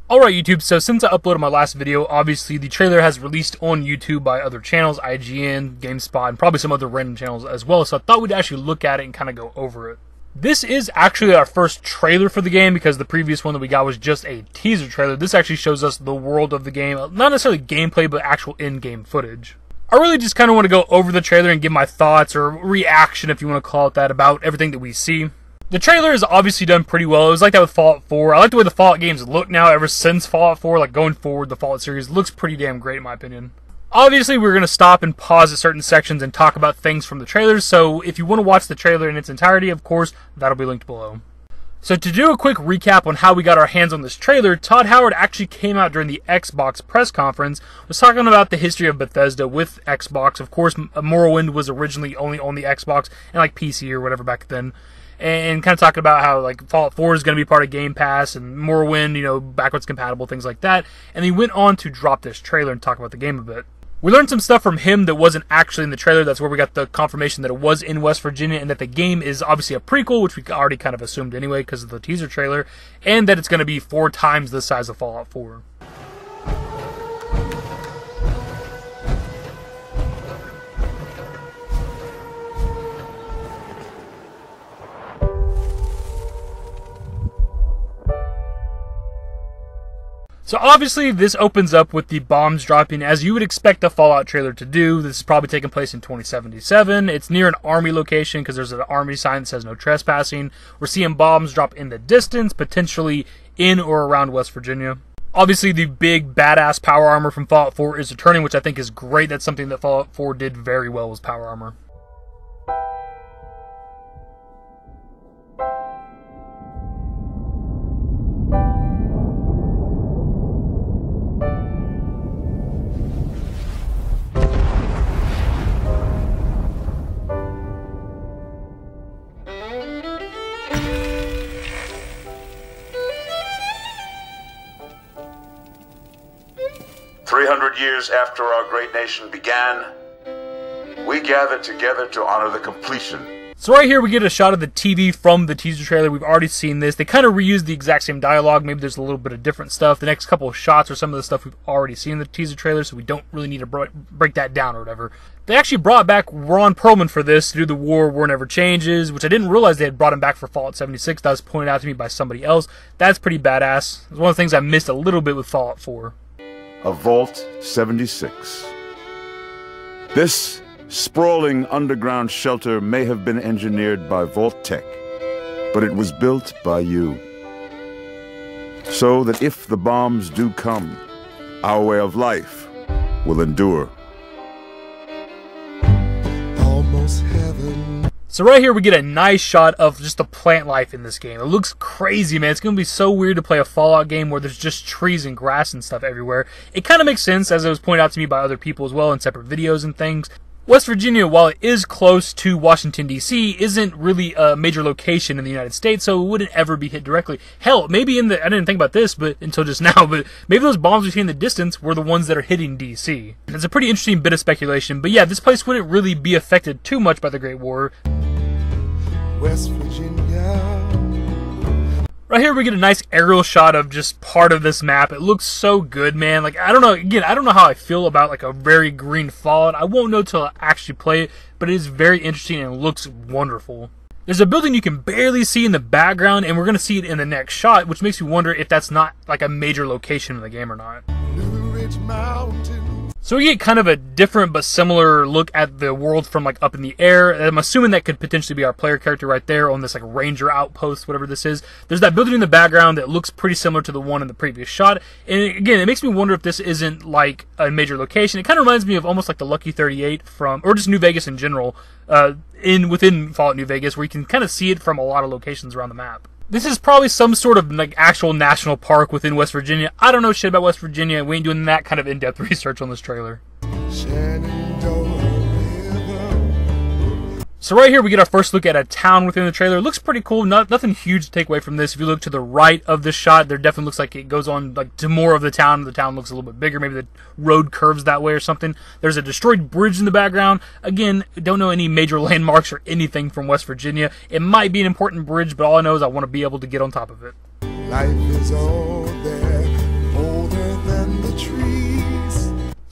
Alright YouTube, so since I uploaded my last video, obviously the trailer has released on YouTube by other channels, IGN, GameSpot, and probably some other random channels as well, so I thought we'd actually look at it and kind of go over it. This is actually our first trailer for the game because the previous one that we got was just a teaser trailer. This actually shows us the world of the game, not necessarily gameplay, but actual in-game footage. I really just kind of want to go over the trailer and give my thoughts, or reaction if you want to call it that, about everything that we see. The trailer is obviously done pretty well. It was like that with Fallout 4. I like the way the Fallout games look now ever since Fallout 4. Like going forward, the Fallout series looks pretty damn great in my opinion. Obviously, we're going to stop and pause at certain sections and talk about things from the trailers. So if you want to watch the trailer in its entirety, of course, that'll be linked below. So to do a quick recap on how we got our hands on this trailer, Todd Howard actually came out during the Xbox press conference, was talking about the history of Bethesda with Xbox. Of course, Morrowind was originally only on the Xbox and like PC or whatever back then. And kind of talking about how like Fallout 4 is going to be part of Game Pass and Morrowind, you know, backwards compatible, things like that. And he went on to drop this trailer and talk about the game a bit. We learned some stuff from him that wasn't actually in the trailer. That's where we got the confirmation that it was in West Virginia and that the game is obviously a prequel, which we already kind of assumed anyway because of the teaser trailer, and that it's going to be 4 times the size of Fallout 4. So obviously this opens up with the bombs dropping as you would expect a Fallout trailer to do. This is probably taking place in 2077. It's near an army location because there's an army sign that says no trespassing. We're seeing bombs drop in the distance, potentially in or around West Virginia. Obviously the big badass power armor from Fallout 4 is returning, which I think is great. That's something that Fallout 4 did very well, was power armor. 300 years after our great nation began, we gathered together to honor the completion. So right here we get a shot of the TV from the teaser trailer. We've already seen this. They kind of reused the exact same dialogue. Maybe there's a little bit of different stuff. The next couple of shots are some of the stuff we've already seen in the teaser trailer, so we don't really need to break that down or whatever. They actually brought back Ron Perlman for this to do the War Never Changes, which I didn't realize they had brought him back for Fallout 76. That was pointed out to me by somebody else. That's pretty badass. It's one of the things I missed a little bit with Fallout 4. A Vault 76. This sprawling underground shelter may have been engineered by Vault Tech, but it was built by you. So that if the bombs do come, our way of life will endure. Almost heaven. So right here we get a nice shot of just the plant life in this game. It looks crazy, man. It's going to be so weird to play a Fallout game where there's just trees and grass and stuff everywhere. It kind of makes sense, as it was pointed out to me by other people as well in separate videos and things. West Virginia, while it is close to Washington, D.C., isn't really a major location in the United States, so it wouldn't ever be hit directly. Hell, maybe I didn't think about this until just now, but maybe those bombs we see in the distance were the ones that are hitting D.C. It's a pretty interesting bit of speculation, but yeah, this place wouldn't really be affected too much by the Great War. West Virginia. Right here we get a nice aerial shot of just part of this map. It looks so good, man. Like, I don't know, again, I don't know how I feel about like a very green Fallout. I won't know till I actually play it, but it is very interesting and looks wonderful. There's a building you can barely see in the background, and we're going to see it in the next shot, which makes me wonder if that's not like a major location in the game or not. Blue Ridge Mountain. So we get kind of a different but similar look at the world from like up in the air. I'm assuming that could potentially be our player character right there on this like ranger outpost, whatever this is. There's that building in the background that looks pretty similar to the one in the previous shot. And again, it makes me wonder if this isn't like a major location. It kind of reminds me of almost like the Lucky 38 from, or just New Vegas in general, within Fallout New Vegas, where you can kind of see it from a lot of locations around the map. This is probably some sort of like actual national park within West Virginia. I don't know shit about West Virginia. We ain't doing that kind of in-depth research on this trailer. So right here we get our first look at a town within the trailer. It looks pretty cool. Nothing huge to take away from this. If you look to the right of this shot, there definitely looks like it goes on like to more of the town. The town looks a little bit bigger. Maybe the road curves that way or something. There's a destroyed bridge in the background. Again, don't know any major landmarks or anything from West Virginia. It might be an important bridge, but all I know is I want to be able to get on top of it. Life is all there.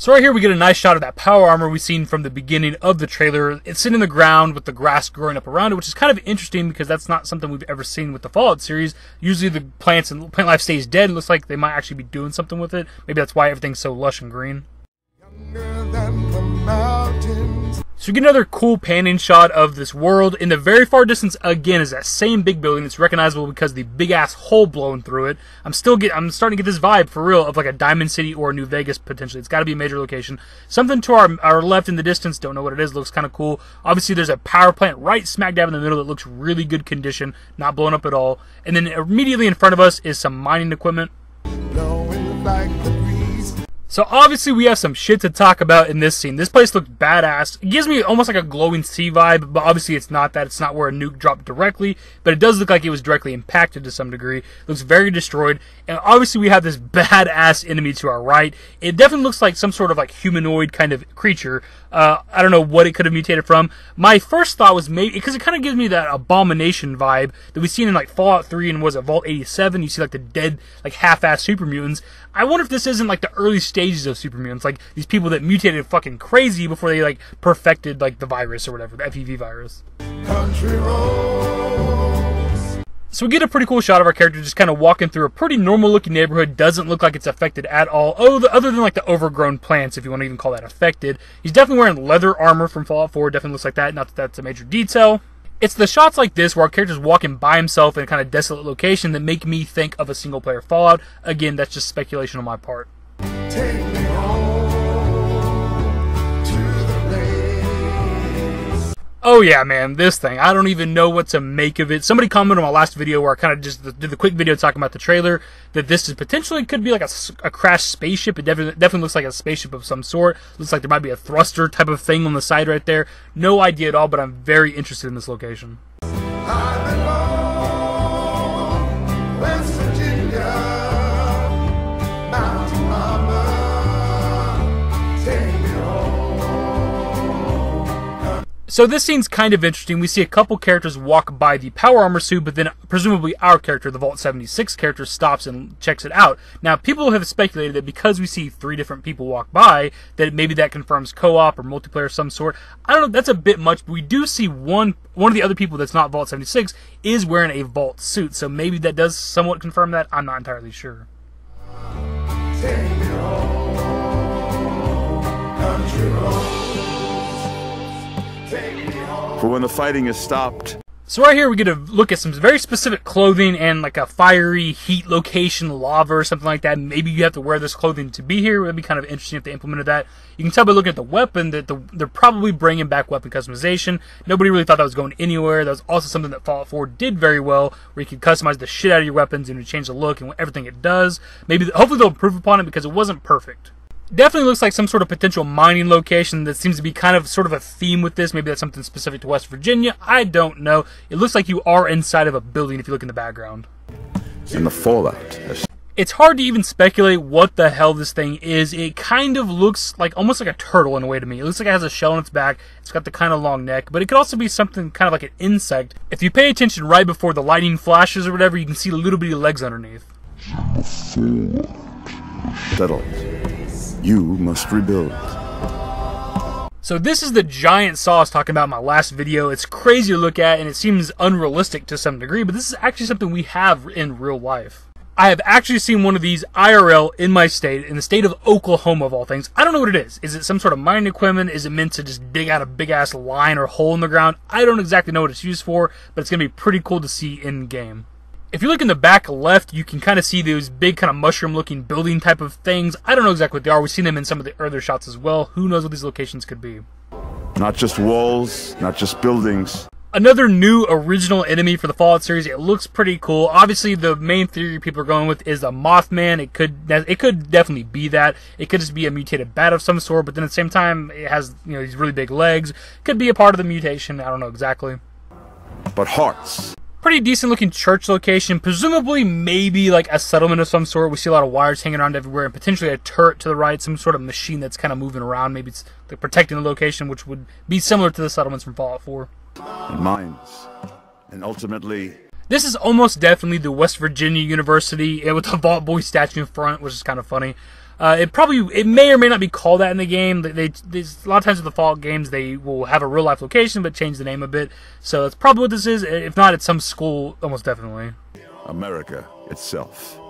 So right here we get a nice shot of that power armor we've seen from the beginning of the trailer. It's sitting in the ground with the grass growing up around it, which is kind of interesting because that's not something we've ever seen with the Fallout series. Usually the plants and plant life stays dead. It looks like they might actually be doing something with it. Maybe that's why everything's so lush and green. Younger than the mountains. So we get another cool panning shot of this world. In the very far distance, again, is that same big building. It's recognizable because of the big-ass hole blown through it. I'm starting to get this vibe, for real, of like a Diamond City or a New Vegas, potentially. It's got to be a major location. Something to our left in the distance, don't know what it is, looks kind of cool. Obviously, there's a power plant right smack dab in the middle that looks really good condition, not blown up at all. And then immediately in front of us is some mining equipment. Blowing like the breeze. So obviously we have some shit to talk about in this scene. This place looks badass. It gives me almost like a glowing sea vibe, but obviously it's not that. It's not where a nuke dropped directly, but it does look like it was directly impacted to some degree. It looks very destroyed, and obviously we have this badass enemy to our right. It definitely looks like some sort of like humanoid kind of creature. I don't know what it could have mutated from. My first thought was maybe, because it kind of gives me that abomination vibe that we've seen in like Fallout 3 and was it Vault 87? You see like the dead, like half-assed super mutants. I wonder if this isn't like the early stages of super mutants, like these people that mutated fucking crazy before they like perfected like the virus or whatever, the FEV virus. Country roads. So we get a pretty cool shot of our character just kind of walking through a pretty normal looking neighborhood. Doesn't look like it's affected at all. Other than like the overgrown plants, if you want to even call that affected. He's definitely wearing leather armor from Fallout 4. Definitely looks like that. Not that that's a major detail. It's the shots like this where our character's walking by himself in a kind of desolate location that make me think of a single player Fallout. Again, that's just speculation on my part. Take me home to the place. Oh yeah, man, this thing. I don't even know what to make of it. Somebody commented on my last video where I kind of just did the quick video talking about the trailer that this is potentially could be like a crashed spaceship. It definitely looks like a spaceship of some sort. Looks like there might be a thruster type of thing on the side right there. No idea at all, but I'm very interested in this location. I belong, West Virginia, Mountain Mama, take me home. So this scene's kind of interesting. We see a couple characters walk by the power armor suit, but then presumably our character, the Vault 76 character, stops and checks it out. Now, people have speculated that because we see 3 different people walk by, that maybe that confirms co-op or multiplayer of some sort. I don't know, that's a bit much, but we do see one of the other people that's not Vault 76 is wearing a Vault suit, so maybe that does somewhat confirm that. I'm not entirely sure. Take me home, country roads. Take me home. For when the fighting is stopped, So right here we get a look at some very specific clothing and like a fiery heat location, lava or something like that. Maybe you have to wear this clothing to be here. It would be kind of interesting if they implemented that. You can tell by looking at the weapon that they're probably bringing back weapon customization. Nobody really thought that was going anywhere. That was also something that Fallout 4 did very well, where you could customize the shit out of your weapons and change the look and everything it does. Hopefully they'll improve upon it because it wasn't perfect. Definitely looks like some sort of potential mining location that seems to be kind of sort of a theme with this. Maybe that's something specific to West Virginia. I don't know. It looks like you are inside of a building if you look in the background. and the fallout. It's hard to even speculate what the hell this thing is. It kind of looks like almost like a turtle in a way to me. It looks like it has a shell on its back. It's got the kind of long neck, but it could also be something kind of like an insect. If you pay attention right before the lightning flashes or whatever, you can see little bitty legs underneath. Settled. You must rebuild. So this is the giant saw I was talking about in my last video. It's crazy to look at and it seems unrealistic to some degree, but this is actually something we have in real life. I have actually seen one of these IRL in my state, in the state of Oklahoma of all things. I don't know what it is. Is it some sort of mining equipment? Is it meant to just dig out a big ass line or hole in the ground? I don't exactly know what it's used for, but it's going to be pretty cool to see in game. If you look in the back left, you can kind of see those big kind of mushroom looking building type of things. I don't know exactly what they are. We've seen them in some of the earlier shots as well. Who knows what these locations could be. Not just walls, not just buildings. Another new original enemy for the Fallout series. It looks pretty cool. Obviously, the main theory people are going with is a Mothman. It could definitely be that. It could just be a mutated bat of some sort, but then at the same time, it has these really big legs. Could be a part of the mutation. I don't know exactly. But hearts. Pretty decent looking church location. Presumably, maybe like a settlement of some sort. We see a lot of wires hanging around everywhere, and potentially a turret to the right. Some sort of machine that's kind of moving around. Maybe it's like protecting the location, which would be similar to the settlements from Fallout 4. And mines. And ultimately... This is almost definitely the West Virginia University with the Vault Boy statue in front, which is kind of funny. It may or may not be called that in the game. A lot of times with the Fallout games, they will have a real life location but change the name a bit. So that's probably what this is. If not, it's some school, almost definitely. America itself.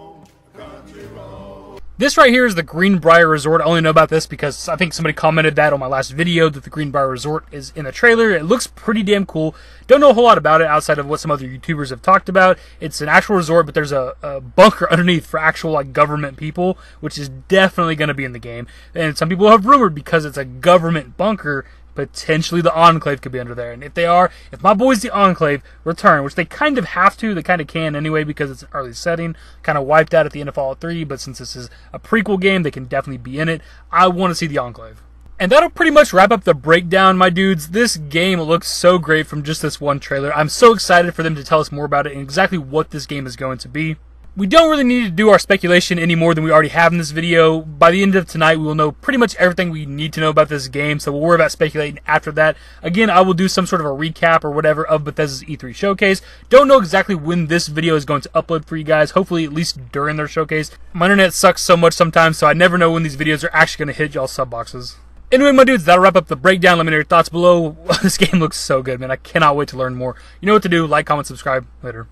This right here is the Greenbrier Resort. I only know about this because I think somebody commented that on my last video that the Greenbrier Resort is in the trailer. It looks pretty damn cool. Don't know a whole lot about it outside of what some other YouTubers have talked about. It's an actual resort, but there's a bunker underneath for actual like government people, which is definitely going to be in the game. And some people have rumored because it's a government bunker, potentially the Enclave could be under there. And if my boys the Enclave return, which they kind of have to, they kind of can anyway because it's an early setting, kind of wiped out at the end of Fallout 3, but since this is a prequel game, they can definitely be in it. I want to see the Enclave. And that'll pretty much wrap up the breakdown, my dudes. This game looks so great from just this one trailer. I'm so excited for them to tell us more about it and exactly what this game is going to be. We don't really need to do our speculation any more than we already have in this video. By the end of tonight, we will know pretty much everything we need to know about this game, so we'll worry about speculating after that. Again, I will do some sort of a recap or whatever of Bethesda's E3 showcase. Don't know exactly when this video is going to upload for you guys, hopefully at least during their showcase. My internet sucks so much sometimes, so I never know when these videos are actually going to hit y'all's sub boxes. Anyway, my dudes, that'll wrap up the breakdown. Let me know your thoughts below. This game looks so good, man. I cannot wait to learn more. You know what to do. Like, comment, subscribe. Later.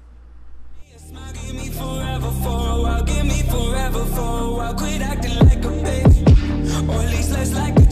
Give me forever for a while, give me forever for a while. Quit acting like a baby, or at least less like a